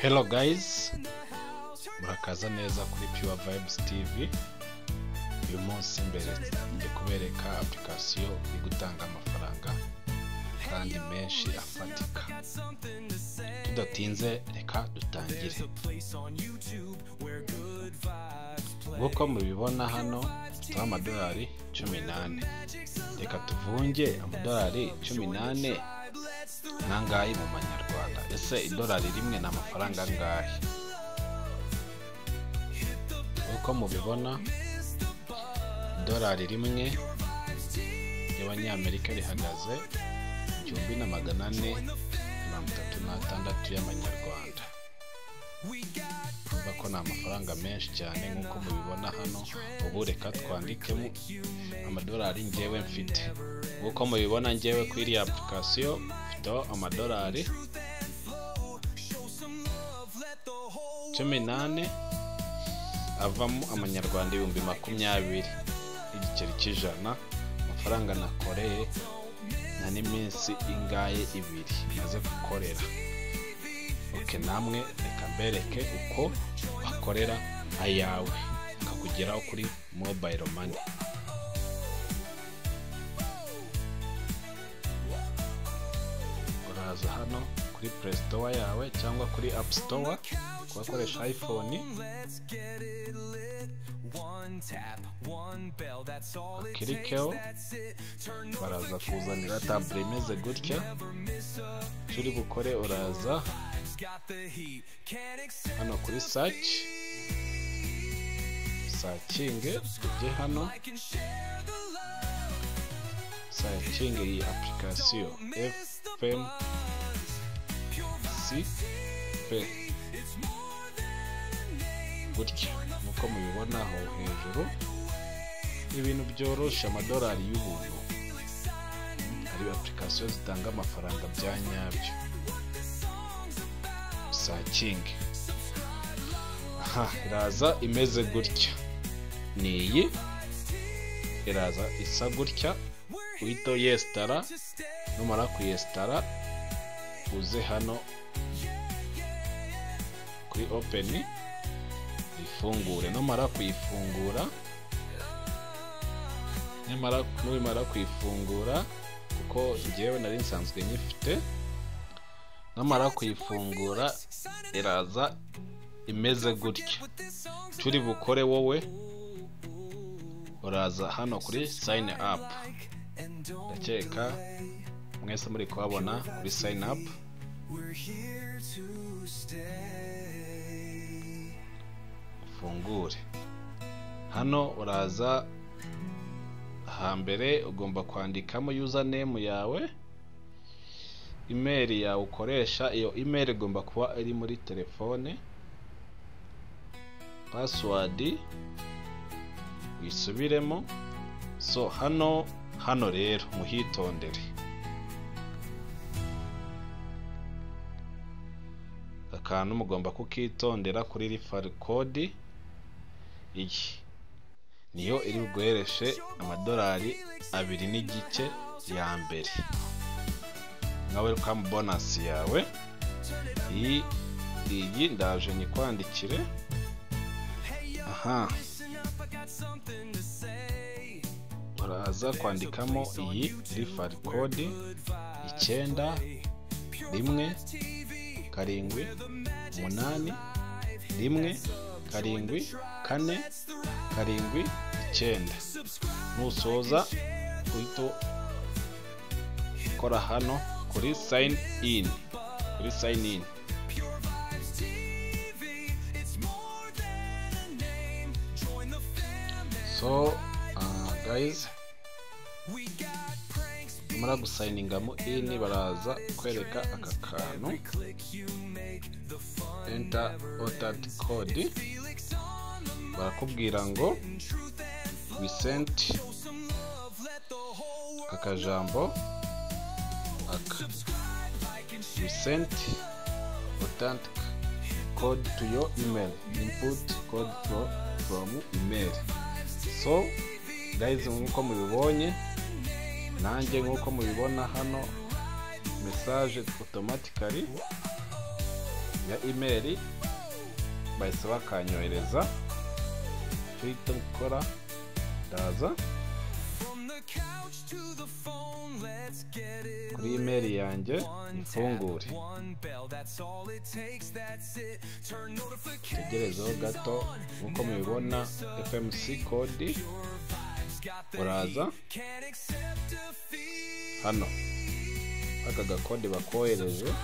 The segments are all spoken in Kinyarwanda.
Hello guys, murakaza neza kuri Pure Vibes TV. Uyu munsi mbere ngiye kubereka application igutanga amafaranga kandi menshi afatika. Tudatinze reka dutangire. Nk'uko mubibona hano twa amadolari 18. Reka tuvunge amadolari 18 nangahe mu manyarwanda. Ese idolari rimwe na amafaranga angahe? Uko mubibona idolari rimwe y'abanyamerika rihagaze 1436 y'amanyarwanda. Bako na amafaranga menshi cyane nkuko mubibona hano. Ubu reka twandikemo amadolari ngewe mfite. Uko mubibona ngewe kuri application mfite amadolari 18 avamo amanyarwanda 20,020 igiceri cy'ijana. Amafaranga nakoreye na n'iminsi ingaye 2 maze gukorera. Namwe reka mbereke uko bakorera ayawe akakugeraho kuri mobile money. Uraza hano kuri Play Store yawe cyangwa kuri App Store kubakoresha iPhone. Kirikeho baraza kuzanira tablet imeze gutya. Turi bukore uraza hano kuri searching ujye hano searching iyi application FMCP gutya nkuko mubibona aho hejuru. Ibintu byoroshye amadolari y'ubuntu. Hari application zitanga amafaranga bya nyabyo. Searching iraza imeze gutya. Niyi iraza isa gutya. Uhita yestara. Numara kuyestara uze hano kuri open ifungure. Numara kuyifungura numara kuyifungura kuko ngewe nari nsanzwe nyifite. Namara kuyifungura iraza imeze gutya. Turi bukore wowe uraza hano kuri sign up. Ndakeka mwese muri kuhabona kuri sign up. Fungure hano uraza hambere ugomba kwandikamo username yawe, email yawe ukoresha. Iyo email igomba kuba iri muri telefone. Password wisubiremo. So hano rero muhitondere. Akantu mugomba kukitondera kuri referral code. Iyi niyo iri buguhereshe amadolari 2 n'igice ya mbere nka welcome bonus yawe. Iyi ndaje nyikwandikire. Uraza kwandikamo iyi referral code 917817479. Nusoza uhita ukora hano kuri sign in. So guys, mara gusigninga in baraza kwereka aka kantu enter OTP code. Barakubwira ngo we sent akajambo we sent OTP code to your email. Input code from email. So guys, nkuko mubibonye nanjye nkuko mubibona hano message automatically ya email bahise bakanyohereza. Icyo gukora ndaza kuri email yanjye ifungure, tegerezeho gato. Nkuko mubibona FMC code, uraza hano aka gakode bakohereje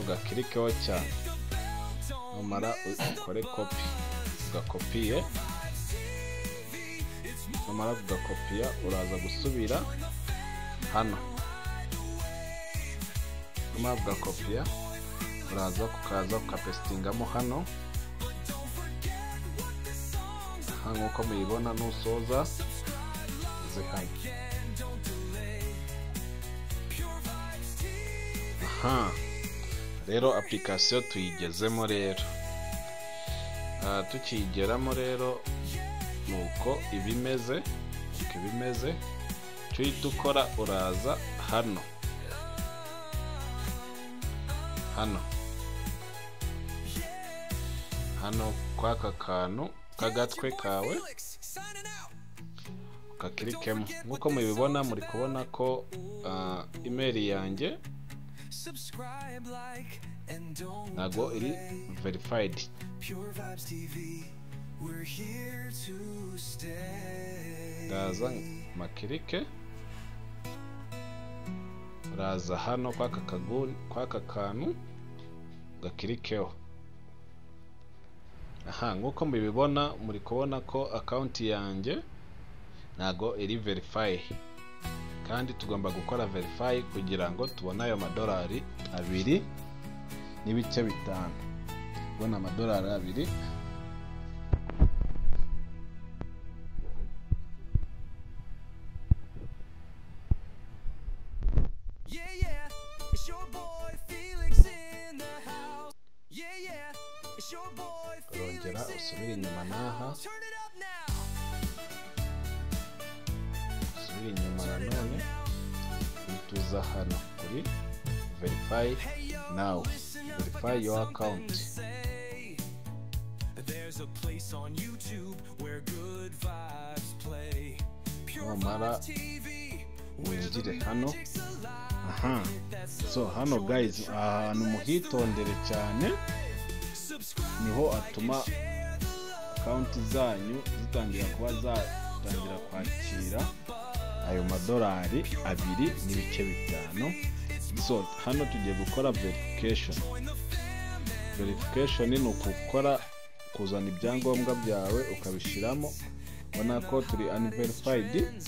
ugakirikeho cyane, numara ukore copy, ugakopiye. Numara kugakopiya uraza gusubira hano, numara kugakopiya uraza kukaza ukapestingamo hano. Nkuko mubibona nusoza zihano. Rero application tuyigezemo rero. Tukigeramo rero nuko ibimeze, cyo ukora uraza hano kwaka kantu kagatwe kawe ukakirikemo. Nkuko mubibona muri kubona ko email yanjye ntago iri verified. Ndaza makirike, uraza hano kwaka kantu gakirikeho. Nkuko mubibona muri kubona ko account yanjye ntago iri verify, kandi tugomba gukora verify kugira ngo tubone ayo $2 n'ibice 5. Ubona $2. Urongera usubire inyuma naha, usubire inyuma nanone, tuza hano kuri verify now, verify your account. Numara winjire hano. So hano guys, ahantu muhitondere cyane, niho atuma account zanyu zitangira kuba zatangira kwakira ayo $2 n'ibice 5. So hano tugiye gukora verification ni ukukora kuzana ibyangombwa byawe ukabishiramo. Ubona ko turi unverified.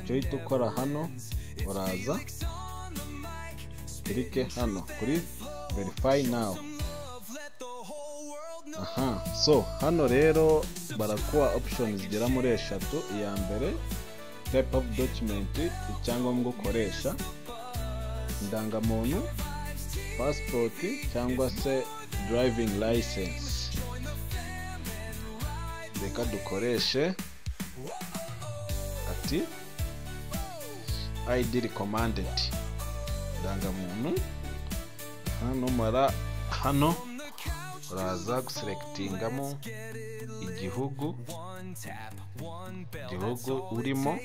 Cyo ukora hano uraza klike hano kuri verify now. So hano rero barakuwa options zigera muri 3. Iya mbere type of document, icyangombwa ukoresha, indangamuntu, passport cyangwa se driving license. Reka dukoreshe ati ID recommended, indangamuntu. Numara hano uraza guselectingamo igihugu urimo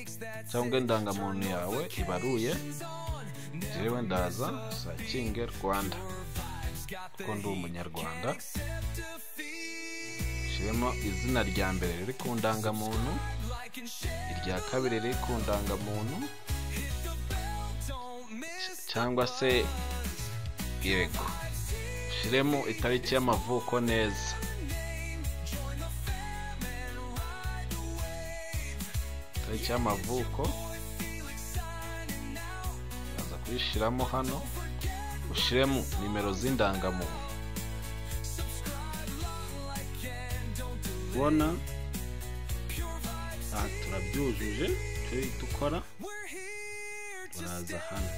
cyangwa indangamuntu yawe ibaruye. Jewe ndaza sacinge Rwanda kuko ndi umunyarwanda. Shiremo izina rya mbere riri ku ndangamuntu, irya kabiri riri ku ndangamuntu, cyangwa se yego. Shiremo itariki y'amavuko neza, itariki y'amavuko aza kuyishiramo hano. Ushiremo nimero z'indangamuntu. Ubona turabyujuje. Cyo dukora uraza hano,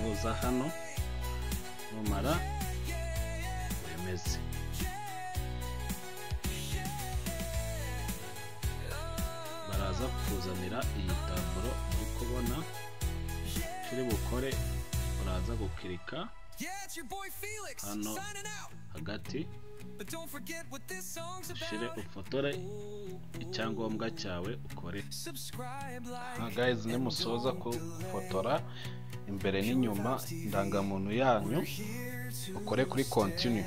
nuza hano numara wemeze. kiraza kukuzanira iyi taburo uri kubona. Kiri bukore uraza gukirika hano hagati, ushire ufotore icyangombwa cyawe ukore. Guys, nimusoza kufotora imbere n'inyuma indangamuntu yanyu ukore kuri continue.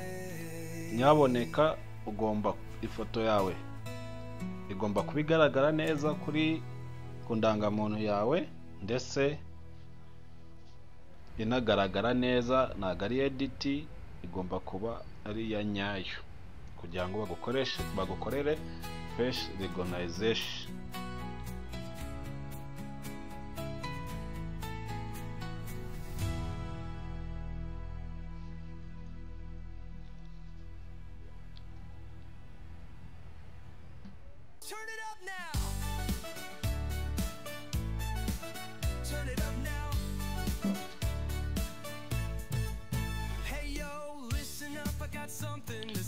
Nyaboneka ugomba ifoto yawe igomba kubigaragara neza kuri ku ndangamuntu yawe, ndetse inagaragara neza, ntago ari edit, igomba kuba ari ya nyayo kugira ngo bagukorere face recognition.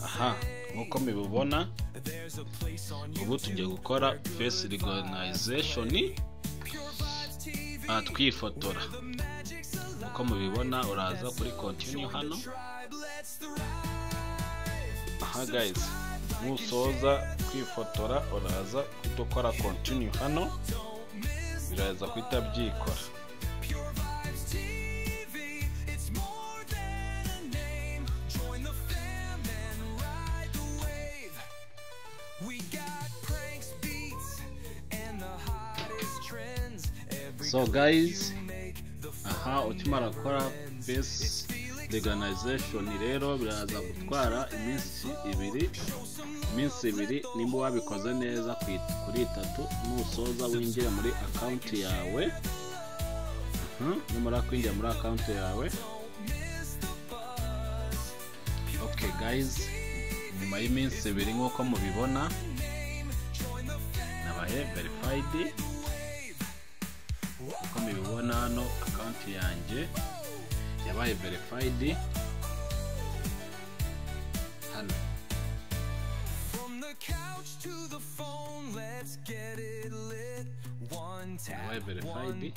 Aha, nkuko mubibona ubu tugiye gukora face recognition twifotora. Nkuko mubibona uraza kuri continue hano. Aha guys, nusoza kwifotora uraza kudukora continue hano, biraza kwita byikora. So guys, aha ukimara gukora face recognition rero biraza gutwara iminsi ibiri nimba wabikoze neza kuri 3. Nusoza winjira muri account yawe. Numara kwinjira muri account yawe. Okay guys, nyuma y'iminsi 2 nkuko mubibona nabaye verified. Uko mubibona hano account yanjye yabaye verified hano. Yabaye verified.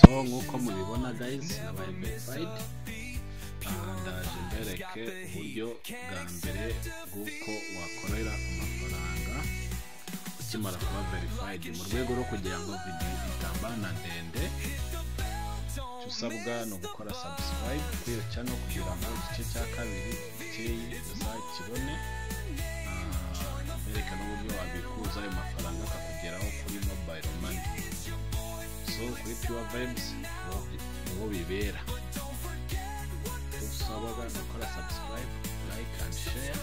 So nkuko mubibona guys, nabaye verified. Ndaje mbereke uburyo bwa mbere bw'uko wakorera amafaranga ukimara kuba verified. Mu rwego rwo kugira ngo video itambana ndende, usabwa no gukora subscribe kuri iyo channel kugira ngo igice cya kabiri kibone. Bereka n'uburyo wabikuza ayo mafaranga akakugeraho kuri mobile money. So kuri Pure Vibes niho bibera. Usabwa gukora subscribe, like and share.